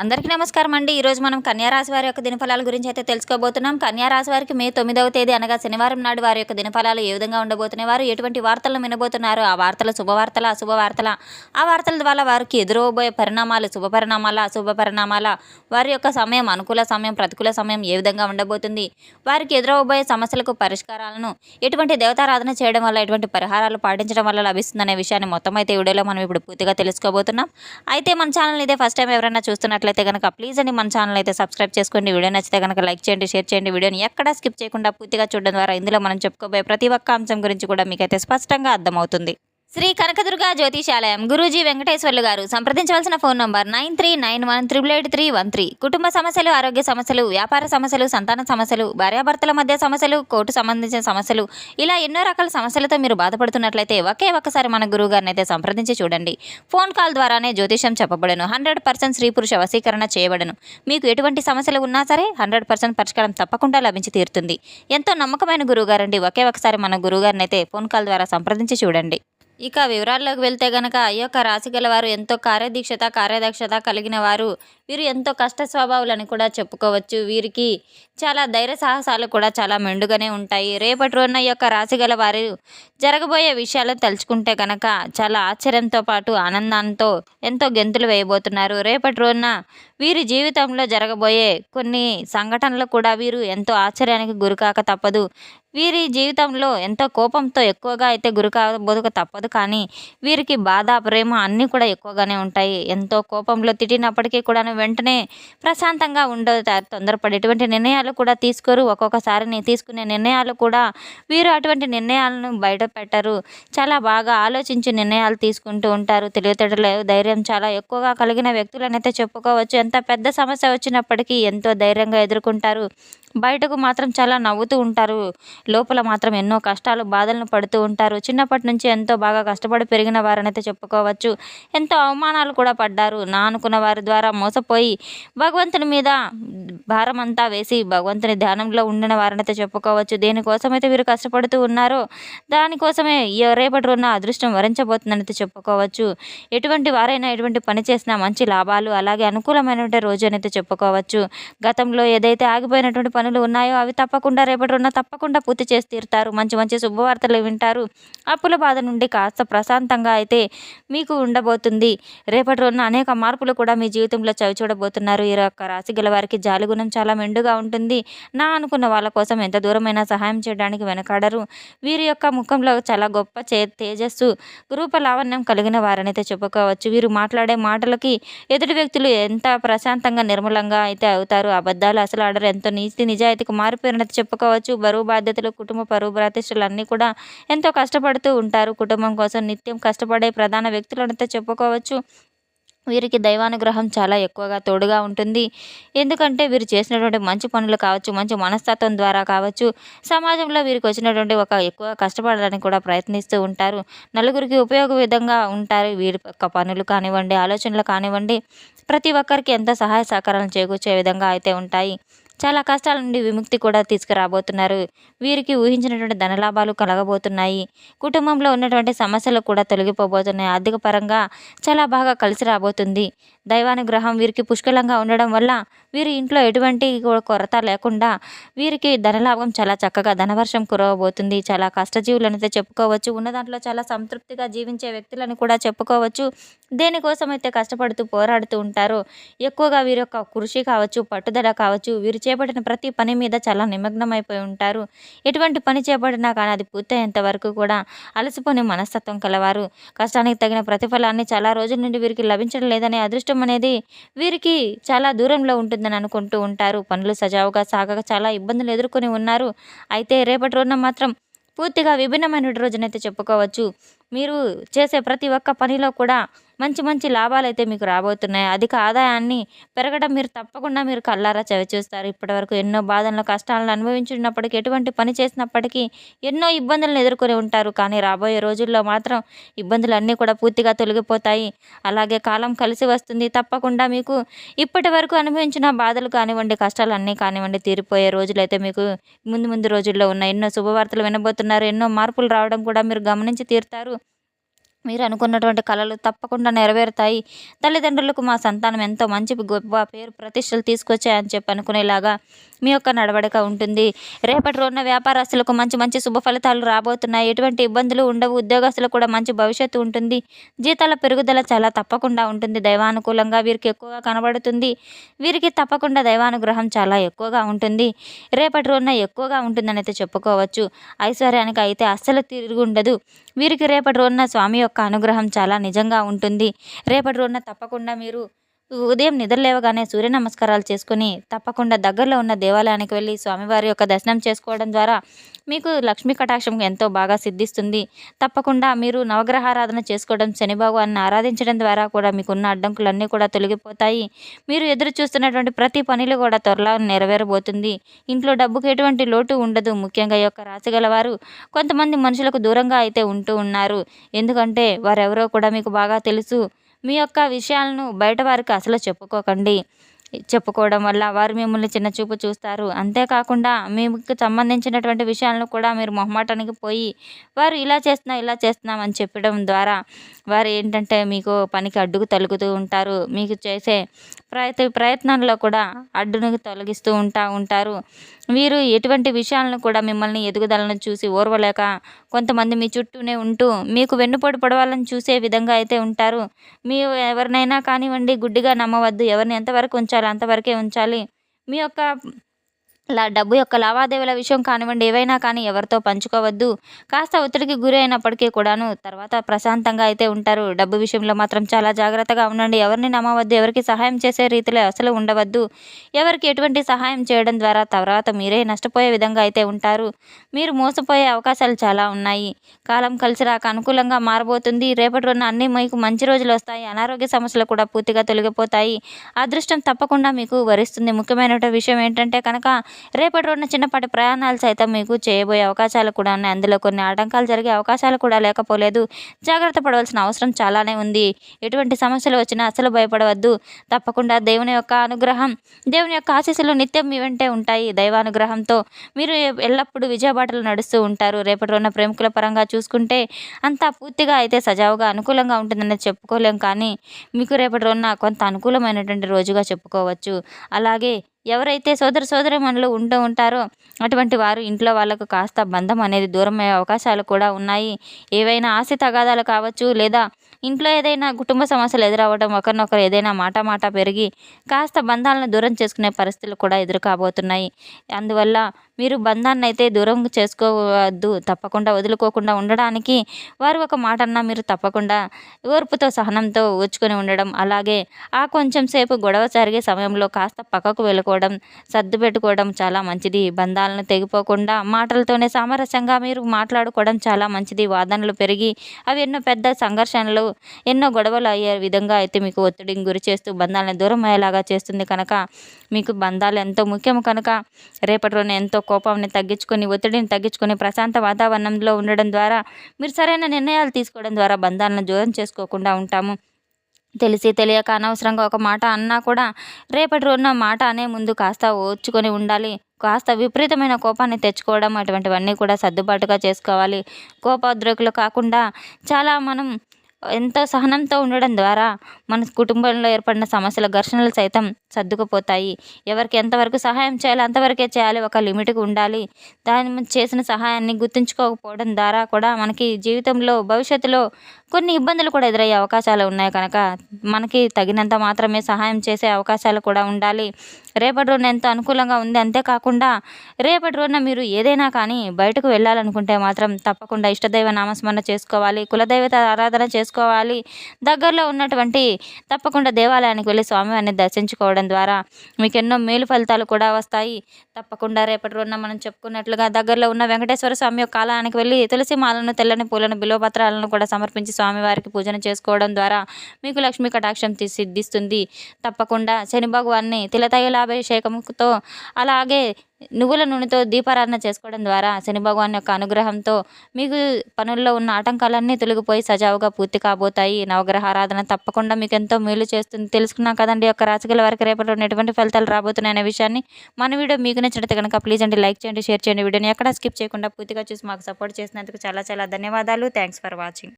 అందరికీ నమస్కారం అండి. ఈరోజు మనం కన్యా రాశి వారి యొక్క దినఫలాల గురించి అయితే తెలుసుకోబోతున్నాం. కన్యా రాశి వారికి మే 9వ తేదీ అనగా శనివారం నాడు వారి యొక్క దినఫలాలు ఏ విధంగా ఉండబోతున్నాయి, వారు ఎటువంటి వార్తలను వినబోతున్నారు, ఆ వార్తలు శుభవార్తల అశుభవార్తల, ఆ వార్తల ద్వారా వారికి ఎదురవబోయే పరిణామాలు శుభ పరిణామాల అశుభ పరిణామాల, వారి యొక్క సమయం అనుకూల సమయం ప్రతికూల సమయం ఏ విధంగా ఉండబోతుంది, వారికి ఎదురవబోయే సమస్యలకు పరిష్కారాలను ఎటువంటి దేవతారాధన చేయడం వల్ల ఎటువంటి పరిహారాలు పాటించడం వల్ల లభిస్తుందనే విషయాన్ని మొత్తం అయితే వీడియోలో మనం ఇప్పుడు పూర్తిగా తెలుసుకోబోతున్నాం. అయితే మన ఛానల్ ఇదే ఫస్ట్ టైం ఎవరైనా చూస్తున్నట్లయితే కనుక ప్లీజ్ అండి మన ఛానల్ అయితే సబ్స్క్రైబ్ చేసుకోండి. వీడియో నచ్చితే కనుక లైక్ చేయండి, షేర్ చేయండి. వీడియోని ఎక్కడా స్కిప్ చేయకుండా పూర్తిగా చూడడం ద్వారా ఇందులో మనం చెప్పుకోబోయే ప్రతి ఒక్క అంశం గురించి కూడా మీకైతే స్పష్టంగా అర్థమవుతుంది. శ్రీ కనకదుర్గ జ్యోతిషాలయం గురూజీ వెంకటేశ్వర్లు గారు. సంప్రదించవలసిన ఫోన్ నంబర్ 9391888313. కుటుంబ సమస్యలు, ఆరోగ్య సమస్యలు, వ్యాపార సమస్యలు, సంతాన సమస్యలు, భార్యాభర్తల మధ్య సమస్యలు, కోర్టు సంబంధించిన సమస్యలు, ఇలా ఎన్నో రకాల సమస్యలతో మీరు బాధపడుతున్నట్లయితే ఒకే ఒక్కసారి మన గురువు గారిని అయితే సంప్రదించి చూడండి. ఫోన్ కాల్ ద్వారానే జ్యోతిషం చెప్పబడను. 100% స్త్రీ పురుష వశీకరణ చేయబడను. మీకు ఎటువంటి సమస్యలు ఉన్నా సరే 100% పరిష్కారం తప్పకుండా లభించి తీరుతుంది. ఎంతో నమ్మకమైన గురువు గారండి. ఒకే ఒకసారి మన గురువు గారిని అయితే ఫోన్ కాల్ ద్వారా సంప్రదించి చూడండి. ఇక వివరాల్లోకి వెళ్తే గనక ఈ యొక్క రాశి గల వారు ఎంతో కార్యదక్షత కలిగిన వారు. వీరు ఎంతో కష్ట స్వభావులని కూడా చెప్పుకోవచ్చు. వీరికి చాలా ధైర్య సాహసాలు కూడా చాలా మెండుగానే ఉంటాయి. రేపటి రోజున ఈ యొక్క రాశి గల వారు జరగబోయే విషయాలను తలుచుకుంటే కనుక చాలా ఆశ్చర్యంతో పాటు ఆనందంతో ఎంతో గెంతులు వేయబోతున్నారు. రేపటి రోజున వీరి జీవితంలో జరగబోయే కొన్ని సంఘటనలు కూడా వీరు ఎంతో ఆశ్చర్యానికి గురికాక తప్పదు. వీరి జీవితంలో ఎంతో కోపంతో ఎక్కువగా అయితే గురి కాబోక తప్పదు. కానీ వీరికి బాధ, ప్రేమ అన్నీ కూడా ఎక్కువగానే ఉంటాయి. ఎంతో కోపంలో తిట్టినప్పటికీ కూడా వెంటనే ప్రశాంతంగా ఉండతారు. తొందరపడి ఎటువంటి నిర్ణయాలు కూడా తీసుకోరు. ఒక్కొక్కసారి తీసుకునే నిర్ణయాలు కూడా వీరు అటువంటి నిర్ణయాలను బయట పెట్టరు. చాలా బాగా ఆలోచించి నిర్ణయాలు తీసుకుంటూ ఉంటారు. తెలివితేటలు, ధైర్యం చాలా ఎక్కువగా కలిగిన వ్యక్తులనైతే చెప్పుకోవచ్చు. ఎంత పెద్ద సమస్య వచ్చినప్పటికీ ఎంతో ధైర్యంగా ఎదుర్కొంటారు. బయటకు మాత్రం చాలా నవ్వుతూ ఉంటారు. లోపల మాత్రం ఎన్నో కష్టాలు, బాధలను పడుతూ ఉంటారు. చిన్నప్పటి నుంచి ఎంతో బాగా కష్టపడి పెరిగిన వారనైతే చెప్పుకోవచ్చు. ఎంతో అవమానాలు కూడా పడ్డారు. నా అనుకున్న వారి ద్వారా మోసపోయి భగవంతుని మీద భారం అంతా వేసి భగవంతుని ధ్యానంలో ఉండిన వారనైతే చెప్పుకోవచ్చు. దేనికోసమైతే వీరు కష్టపడుతూ ఉన్నారో దానికోసమే రేపటి రోజున అదృష్టం వరించబోతుందనైతే చెప్పుకోవచ్చు. ఎటువంటి వారైనా ఎటువంటి పని చేసినా మంచి లాభాలు, అలాగే అనుకూలమైనటువంటి రోజు అనైతే చెప్పుకోవచ్చు. గతంలో ఏదైతే ఆగిపోయినటువంటి పనులు ఉన్నాయో అవి తప్పకుండా రేపటి రోజున తప్పకుండా పూర్తి చేసి తీరుతారు. మంచి మంచి శుభవార్తలు వింటారు. అప్పుల బాధ నుండి కాస్త ప్రశాంతంగా అయితే మీకు ఉండబోతుంది. రేపటి రోజున అనేక మార్పులు కూడా మీ జీవితంలో చవి చూడబోతున్నారు. ఈ యొక్క రాశి గల వారికి జాలిగుణం చాలా మెండుగా ఉంటుంది. నా అనుకున్న వాళ్ళ కోసం ఎంత దూరమైనా సహాయం చేయడానికి వెనకాడరు. వీరి యొక్క ముఖంలో చాలా గొప్ప తేజస్సు, రూప లావణ్యం కలిగిన వారనైతే చెప్పుకోవచ్చు. వీరు మాట్లాడే మాటలకి ఎదుటి వ్యక్తులు ఎంత ప్రశాంతంగా నిర్మలంగా అయితే అవుతారు. అబద్ధాలు అసలు ఆడరు. ఎంతో నీతి నిజాయితీకి మారిపోయినట్టు చెప్పుకోవచ్చు. బరువు బాధ్యతలు, కుటుంబ పరువు ప్రతిష్టలు అన్నీ కూడా ఎంతో కష్టపడుతూ ఉంటారు. కుటుంబం కోసం నిత్యం కష్టపడే ప్రధాన వ్యక్తులనైతే చెప్పుకోవచ్చు. వీరికి దైవానుగ్రహం చాలా ఎక్కువగా తోడుగా ఉంటుంది. ఎందుకంటే వీరు చేసినటువంటి మంచి పనులు కావచ్చు, మంచి మనస్తత్వం ద్వారా కావచ్చు, సమాజంలో వీరికి వచ్చినటువంటి ఒక ఎక్కువ కష్టపడడానికి కూడా ప్రయత్నిస్తూ ఉంటారు. నలుగురికి ఉపయోగ విధంగా ఉంటారు. వీరి యొక్క పనులు కానివ్వండి, ఆలోచనలు కానివ్వండి, ప్రతి ఒక్కరికి ఎంతో సహాయ సహకారాలను చేకూర్చే విధంగా అయితే ఉంటాయి. చాలా కష్టాల నుండి విముక్తి కూడా తీసుకురాబోతున్నారు. వీరికి ఊహించినటువంటి ధనలాభాలు కలగబోతున్నాయి. కుటుంబంలో ఉన్నటువంటి సమస్యలు కూడా తొలగిపోబోతున్నాయి. ఆర్థిక పరంగా చాలా బాగా కలిసి రాబోతుంది. దైవానుగ్రహం వీరికి పుష్కలంగా ఉండడం వల్ల వీరి ఇంట్లో ఎటువంటి కొరత లేకుండా వీరికి ధనలాభం చాలా చక్కగా ధనవర్షం కురవబోతుంది. చాలా కష్టజీవులనైతే చెప్పుకోవచ్చు. ఉన్న దాంట్లో చాలా సంతృప్తిగా జీవించే వ్యక్తులను కూడా చెప్పుకోవచ్చు. దేనికోసమైతే కష్టపడుతూ పోరాడుతూ ఉంటారో ఎక్కువగా వీరి యొక్క కృషి కావచ్చు, పట్టుదల కావచ్చు, వీరు చేపట్టిన ప్రతి పని మీద చాలా నిమగ్నమైపోయి ఉంటారు. ఎటువంటి పని చేపట్టినా కానీ అది పూర్తయ్యేంత వరకు కూడా అలసిపోని మనస్తత్వం కలవారు. కష్టానికి తగిన ప్రతిఫలాన్ని చాలా రోజుల నుండి వీరికి లభించడం లేదనే అదృష్టం అనేది వీరికి చాలా దూరంలో ఉంటుందని అనుకుంటూ ఉంటారు. పనులు సజావుగా సాగక చాలా ఇబ్బందులు ఎదుర్కొని ఉన్నారు. అయితే రేపటి రోజున మాత్రం పూర్తిగా విభిన్నమైన రోజునైతే చెప్పుకోవచ్చు. మీరు చేసే ప్రతి ఒక్క పనిలో కూడా మంచి మంచి లాభాలు అయితే మీకు రాబోతున్నాయి. అధిక ఆదాయాన్ని పెరగడం మీరు తప్పకుండా మీరు కళ్ళారా చవిచూస్తారు. ఇప్పటివరకు ఎన్నో బాధలను, కష్టాలను అనుభవించున్నప్పటికీ, ఎటువంటి పని చేసినప్పటికీ ఎన్నో ఇబ్బందులను ఎదుర్కొని ఉంటారు. కానీ రాబోయే రోజుల్లో మాత్రం ఇబ్బందులన్నీ కూడా పూర్తిగా తొలగిపోతాయి. అలాగే కాలం కలిసి వస్తుంది. తప్పకుండా మీకు ఇప్పటి వరకు అనుభవించిన బాధలు కానివ్వండి, కష్టాలన్నీ కానివ్వండి తీరిపోయే రోజులైతే మీకు ముందు ముందు రోజుల్లో ఉన్న ఎన్నో శుభవార్తలు వినబోతున్నారు. ఎన్నో మార్పులు రావడం కూడా మీరు గమనించి తీరుతారు. మీరు అనుకున్నటువంటి కలలు తప్పకుండా నెరవేరుతాయి. తల్లిదండ్రులకు మా సంతానం ఎంతో మంచి గొప్ప పేరు ప్రతిష్టలు తీసుకొచ్చాయని చెప్పి అనుకునేలాగా మీ యొక్క నడవడిక ఉంటుంది. రేపటి రోజున వ్యాపారస్తులకు మంచి మంచి శుభ ఫలితాలు రాబోతున్నాయి. ఎటువంటి ఇబ్బందులు ఉండవు. ఉద్యోగస్తులకు కూడా మంచి భవిష్యత్తు ఉంటుంది. జీతాల పెరుగుదల చాలా తప్పకుండా ఉంటుంది. దైవానుకూలంగా వీరికి ఎక్కువగా కనబడుతుంది. వీరికి తప్పకుండా దైవానుగ్రహం చాలా ఎక్కువగా ఉంటుంది. రేపటి రోజున ఎక్కువగా ఉంటుందని అయితే చెప్పుకోవచ్చు. ఐశ్వర్యానికి అయితే అస్సలు తిరుగుండదు. వీరికి రేపటి రోజున స్వామి యొక్క అనుగ్రహం చాలా నిజంగా ఉంటుంది. రేపటి రోజున తప్పకుండా మీరు ఉదయం నిద్ర లేవగానే సూర్య నమస్కారాలు చేసుకొని తప్పకుండా దగ్గరలో ఉన్న దేవాలయానికి వెళ్ళి స్వామివారి యొక్క దర్శనం చేసుకోవడం ద్వారా మీకు లక్ష్మీ కటాక్షం ఎంతో బాగా సిద్ధిస్తుంది. తప్పకుండా మీరు నవగ్రహారాధన చేసుకోవడం, శని భగవాన్ని ఆరాధించడం ద్వారా కూడా మీకున్న అడ్డంకులన్నీ కూడా తొలగిపోతాయి. మీరు ఎదురు చూస్తున్నటువంటి ప్రతి పనిలో కూడా త్వరలో నెరవేరబోతుంది. ఇంట్లో డబ్బుకి ఎటువంటి లోటు ఉండదు. ముఖ్యంగా ఈ యొక్క రాశి గలవారు కొంతమంది మనుషులకు దూరంగా అయితే ఉంటూ ఉన్నారు. ఎందుకంటే వారెవరో కూడా మీకు బాగా తెలుసు. మీ యొక్క విషయాలను బయట వారికి అసలు చెప్పుకోకండి. చెప్పుకోవడం వల్ల వారు మిమ్మల్ని చిన్నచూపు చూస్తారు. అంతేకాకుండా మీకు సంబంధించినటువంటి విషయాలను కూడా మీరు మొహమాటానికి పోయి వారు ఇలా చేస్తున్నాం అని చెప్పడం ద్వారా వారు ఏంటంటే మీకు పనికి అడ్డుకు తలుగుతూ ఉంటారు. మీకు చేసే ప్రయత్నంలో కూడా అడ్డును తొలగిస్తూ ఉంటారు. వీరు ఎటువంటి విషయాలను కూడా మిమ్మల్ని ఎదుగుదలను చూసి ఓర్వలేక కొంతమంది మీ చుట్టూనే ఉంటూ మీకు వెన్నుపోటు పొడవాలని చూసే విధంగా అయితే ఉంటారు. మీరు ఎవరినైనా కానివ్వండి గుడ్డిగా నమ్మవద్దు. ఎవరిని ఎంతవరకు ఉంచాలో అంతవరకే ఉంచాలి. మీ యొక్క డబ్బు యొక్క లావాదేవీల విషయం కానివ్వండి, ఏవైనా కానీ ఎవరితో పంచుకోవద్దు. కాస్త ఒత్తిడికి గురి అయినప్పటికీ కూడాను తర్వాత ప్రశాంతంగా అయితే ఉంటారు. డబ్బు విషయంలో మాత్రం చాలా జాగ్రత్తగా ఉండండి. ఎవరిని నమ్మవద్దు. ఎవరికి సహాయం చేసే రీతిలో అసలు ఉండవద్దు. ఎవరికి ఎటువంటి సహాయం చేయడం ద్వారా తర్వాత మీరే నష్టపోయే విధంగా అయితే ఉంటారు. మీరు మోసపోయే అవకాశాలు చాలా ఉన్నాయి. కాలం కలిసి రాక అనుకూలంగా మారబోతుంది. రేపటి రోజున అన్నీ మీకు మంచి రోజులు వస్తాయి. అనారోగ్య సమస్యలు కూడా పూర్తిగా తొలగిపోతాయి. అదృష్టం తప్పకుండా మీకు వరిస్తుంది. ముఖ్యమైన విషయం ఏంటంటే కనుక రేపటి రోజున చిన్నపాటి ప్రయాణాలు సైతం మీకు చేయబోయే అవకాశాలు కూడా ఉన్నాయి. అందులో కొన్ని ఆటంకాలు జరిగే అవకాశాలు కూడా లేకపోలేదు. జాగ్రత్త పడవలసిన అవసరం చాలానే ఉంది. ఎటువంటి సమస్యలు వచ్చినా అసలు భయపడవద్దు. తప్పకుండా దేవుని యొక్క అనుగ్రహం, దేవుని యొక్క ఆశీస్సులు నిత్యం మీ వెంటే ఉంటాయి. దైవానుగ్రహంతో మీరు ఎల్లప్పుడూ విజయబాటలు నడుస్తూ ఉంటారు. రేపటి రోజున ప్రేమికుల పరంగా చూసుకుంటే అంతా పూర్తిగా అయితే సజావుగా అనుకూలంగా ఉంటుందని చెప్పుకోలేం. కానీ మీకు రేపటి రోజున కొంత అనుకూలమైనటువంటి రోజుగా చెప్పుకోవచ్చు. అలాగే ఎవరైతే సోదరమణులు ఉంటూ ఉంటారో అటువంటి వారు ఇంట్లో వాళ్ళకు కాస్త బంధం అనేది దూరమయ్యే అవకాశాలు కూడా ఉన్నాయి. ఏవైనా ఆస్తి తగాదాలు కావచ్చు, లేదా ఇంట్లో ఏదైనా కుటుంబ సమస్యలు ఎదురవ్వడం, ఒకరినొకరు ఏదైనా మాట పెరిగి కాస్త బంధాలను దూరం చేసుకునే పరిస్థితులు కూడా ఎదురు కాబోతున్నాయి. అందువల్ల మీరు బంధాన్ని అయితే దూరం చేసుకోవద్దు. తప్పకుండా వదులుకోకుండా ఉండడానికి వారు ఒక మాట అన్నా మీరు తప్పకుండా ఓర్పుతో సహనంతో ఓర్చుకొని ఉండడం, అలాగే ఆ కొంచెం సేపు గొడవ జరిగే సమయంలో కాస్త పక్కకు వెళ్ళుకోవడం, సర్దు పెట్టుకోవడం చాలా మంచిది. బంధాలను తెగిపోకుండా మాటలతోనే సామరస్యంగా మీరు మాట్లాడుకోవడం చాలా మంచిది. వాదనలు పెరిగి అవి ఎన్నో పెద్ద సంఘర్షణలు, ఎన్నో గొడవలు అయ్యే విధంగా అయితే మీకు ఒత్తిడికి గురి చేస్తూ బంధాలను దూరం అయ్యేలాగా చేస్తుంది. కనుక మీకు బంధాలు ఎంతో ముఖ్యం. కనుక రేపటి రోజున ఎంతో కోపాన్ని తగ్గించుకొని, ఒత్తిడిని తగ్గించుకొని ప్రశాంత వాతావరణంలో ఉండడం ద్వారా మీరు సరైన నిర్ణయాలు తీసుకోవడం ద్వారా బంధాలను దూరం చేసుకోకుండా ఉంటాము. తెలిసి తెలియక అనవసరంగా ఒక మాట అన్నా కూడా రేపటి రోజున మాట అనే ముందు కాస్త ఓర్చుకొని ఉండాలి. కాస్త విపరీతమైన కోపాన్ని తెచ్చుకోవడం అటువంటివన్నీ కూడా సర్దుబాటుగా చేసుకోవాలి. కోపోద్రేకులు కాకుండా చాలా మనం ఎంతో సహనంతో ఉండడం ద్వారా మన కుటుంబంలో ఏర్పడిన సమస్యల ఘర్షణలు సైతం సర్దుకుపోతాయి. ఎవరికి ఎంతవరకు సహాయం చేయాలో అంతవరకే చేయాలి. ఒక లిమిట్కి ఉండాలి. చేసిన సహాయాన్ని గుర్తుంచుకోకపోవడం ద్వారా కూడా మనకి జీవితంలో భవిష్యత్తులో కొన్ని ఇబ్బందులు కూడా ఎదురయ్యే అవకాశాలు ఉన్నాయి. కనుక మనకి తగినంత మాత్రమే సహాయం చేసే అవకాశాలు కూడా ఉండాలి. రేపటి రోజున ఎంతో అనుకూలంగా ఉంది. అంతేకాకుండా రేపటి రోజున మీరు ఏదైనా కానీ బయటకు వెళ్ళాలనుకుంటే మాత్రం తప్పకుండా ఇష్టదైవ నామస్మరణ చేసుకోవాలి. కులదైవత ఆరాధన చేసుకోవాలి. దగ్గరలో ఉన్నటువంటి తప్పకుండా దేవాలయానికి వెళ్ళి స్వామివారిని దర్శించుకోవడం ద్వారా మీకు ఎన్నో మేలు ఫలితాలు కూడా వస్తాయి. తప్పకుండా రేపటి రోజున మనం చెప్పుకున్నట్లుగా దగ్గరలో ఉన్న వెంకటేశ్వర స్వామి యొక్క ఆలయానికి వెళ్ళి తులసి మాలను, తెల్లని పూలను, బిల్వపత్రాలను కూడా సమర్పించి స్వామివారికి పూజన చేసుకోవడం ద్వారా మీకు లక్ష్మీ కటాక్షం సిద్ధిస్తుంది. తప్పకుండా శని భగవాన్ని తిలతైలాభిషేకంతో, అలాగే నువ్వుల నూనెతో దీపారాధన చేసుకోవడం ద్వారా శని భగవాన్ యొక్క అనుగ్రహంతో మీకు పనుల్లో ఉన్న ఆటంకాలన్నీ తొలగిపోయి సజావుగా పూర్తి కాబోతాయి. నవగ్రహ ఆరాధన తప్పకుండా మీకు ఎంతో మేలు చేస్తుంది. తెలుసుకున్నాం కదండి యొక్క రాశిగల వారికి రేపటి ఎటువంటి ఫలితాలు రాబోతున్నాయనే విషయాన్ని. మన వీడియో మీకు నచ్చినట్టు కనుక ప్లీజ్ అండి లైక్ చేయండి, షేర్ చేయండి. వీడియోని ఎక్కడ స్కిప్ చేయకుండా పూర్తిగా చూసి మాకు సపోర్ట్ చేసినందుకు చాలా చాలా ధన్యవాదాలు. Thanks for watching.